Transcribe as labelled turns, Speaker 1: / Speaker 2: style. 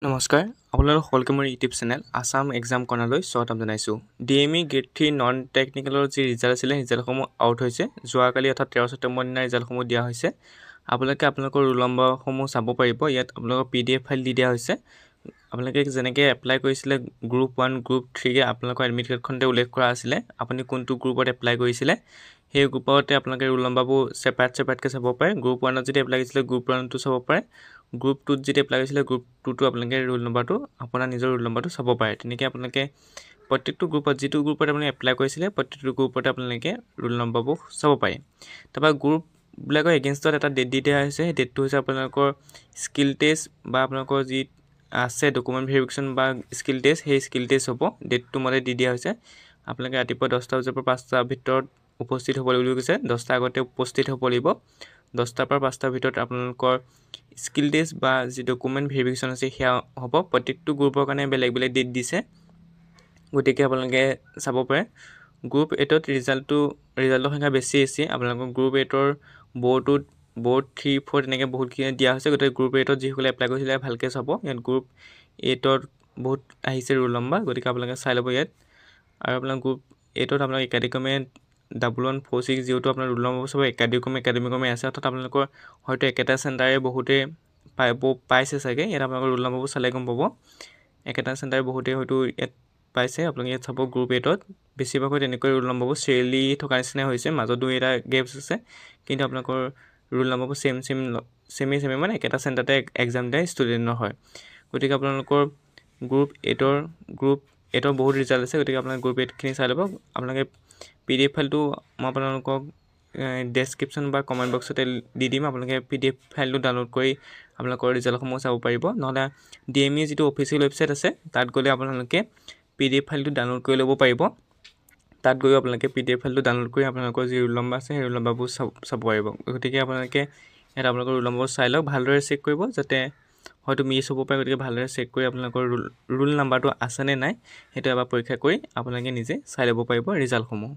Speaker 1: নমস্কাৰ আপোনালোক সকলোকে মোৰ ইউটিউব চেনেল আসাম এক্সাম কৰ্ণাৰলৈ স্বাগতম জনাইছোঁ। ডিএমই গ্ৰেড 3 নন টেকনিকেলৰ যি ৰিজাল্ট আছিলে ৰিজাল্টসমূহ আউট হৈছে। যোৱাকালি অৰ্থাৎ 13 ছেপ্টেম্বৰ দিনা ৰিজাল্টসমূহ দিয়া হৈছে। আপোনালোকৰ ৰোল নম্বৰসমূহ চাব পাৰিব। ইয়াত আপোনালোকৰ PDF ফাইল দি দিয়া হৈছে। আপোনালোকে যেনেকৈ এপ্লাই কৰিছিলে গ্ৰুপ 1 গ্ৰুপ 3 আপোনালোকৰ এডমিট কাৰ্ডখনতে উল্লেখ কৰা আছিলে আপুনি কোনটো গ্ৰুপত এপ্লাই কৰিছিলে সেই গ্ৰুপতে আপোনালোকে ৰোল নম্বৰবোৰ ছেপাৰেটকৈ চাব পাৰে। গ্ৰুপ 1ত যদি এপ্লাই কৰিছিলে গ্ৰুপ 1টো চাব পাৰে। গ্ৰুপ 2ত যদি এপ্লাই কৰিছিলে গ্ৰুপ 2টো আপোনালোকে ৰোল নম্বৰটো আপোনাৰ নিজৰ ৰোল নম্বৰটো চাব পাৰে। তেনেকৈ আপোনালোকে প্ৰত্যেকটো গ্ৰুপত যিটো গ্ৰুপত আপুনি এপ্লাই কৰিছিলে প্ৰত্যেকটো গ্ৰুপতে আপোনালোকে ৰোল নম্বৰবোৰ চাব পাৰে। তাৰপৰা গ্ৰুপবিলাকৰ এগেইনষ্টত এটা ডেট দি দিয়া হৈছে। সেই ডেটটো হৈছে আপোনালোকৰ স্কিল টেষ্ট বা আপোনালোকৰ যি আছে ডকুমেণ্ট ভেৰিফিকেশ্যন বা স্কিল টেষ্ট সেই স্কিল টেষ্ট হ'ব। ডেটটো মতে দি দিয়া হৈছে। আপোনালোকে ৰাতিপুৱা 10টা বজাৰ পৰা 5টাৰ ভিতৰত উপস্থিত হ'ব বুলি কৈছে। 10টা আগতে উপস্থিত হ'ব লাগিব। 10টাৰ পৰা 5টাৰ ভিতৰত আপোনালোকৰ স্কিল টেষ্ট বা যি ডকুমেণ্ট ভেৰিফিকেশ্যন আছে সেয়া হ'ব। প্ৰত্যেকটো গ্ৰুপৰ কাৰণে বেলেগ বেলেগ ডেট দিছে, গতিকে আপোনালোকে চাব পাৰে। গ্ৰুপ 8ত ৰিজাল্টৰ সংখ্যা বেছি আপোনালোকৰ গ্ৰুপ 8ৰ বৰ্ড 3, 4 তেনেকৈ বহুতখিনি দিয়া হৈছে। গতিকে গ্ৰুপ 8ত যিসকলে এপ্লাই কৰিছিলে ভালকৈ চাব। ইয়াত গ্ৰুপ 8ত বহুত আহিছে ৰোল নম্বৰ, গতিকে আপোনালোকে চাই ল'ব ইয়াত। আৰু আপোনাৰ গ্ৰুপ 8ত আপোনালোকে একাডেমিকমে 1146 আপোনাৰ ৰোল নম্বৰ চব একাডেমিকমে আছে। অৰ্থাৎ আপোনালোকৰ হয়তো একেটা চেণ্টাৰে বহুতে পাইছে চাগে। ইয়াত আপোনালোকৰ ৰোল নম্বৰবোৰ চালে গম পাব। একেটা চেণ্টাৰে বহুতে হয়তো ইয়াত পাইছে। আপোনালোকে ইয়াত চাব গ্ৰুপ 8ত বেছিভাগত তেনেকৈ ৰোল নম্বৰবোৰ চিৰিয়েলি থকা নিচিনা হৈছে। মাজতো এটা গেপছ আছে, কিন্তু আপোনালোকৰ ৰোল নম্বৰবোৰ চেমে মানে একেটা চেণ্টাৰতে এক্সাম দিয়া ষ্টুডেণ্টৰ হয়। গতিকে আপোনালোকৰ গ্ৰুপ 8ৰ বহুত ৰিজাল্ট আছে। গতিকে আপোনালোকে গ্ৰুপ 8খিনি চাই ল'ব। আপোনালোকে PDF ফাইলটো মই আপোনালোকক ডেছক্ৰিপশ্যন বা কমেণ্ট বক্সতে দি দিম। আপোনালোকে PDF ফাইলটো ডাউনলোড কৰি আপোনালোকৰ ৰিজাল্টসমূহ চাব পাৰিব। নহ'লে ডিএমই যিটো অফিচিয়েল ৱেবছাইট আছে তাত গ'লে আপোনালোকে PDF ফাইলটো ডাউনলোড কৰি ল'ব পাৰিব। তাত গৈ আপোনালোকে PDF ফাইলটো ডাউনলোড কৰি আপোনালোকৰ যি ৰোল নম্বৰ আছে সেই ৰোল নম্বৰবোৰ চাব পাৰিব। গতিকে আপোনালোকে ইয়াত আপোনালোকৰ ৰোল নম্বৰ চাই লওক, ভালদৰে চেক কৰিব, যাতে হয়তো মিছ হ'ব পাৰে। গতিকে ভালদৰে চেক কৰি আপোনালোকৰ ৰোল নম্বৰটো আছেনে নাই সেইটো এবাৰ পৰীক্ষা কৰি আপোনালোকে নিজে চাই ল'ব পাৰিব ৰিজাল্টসমূহ।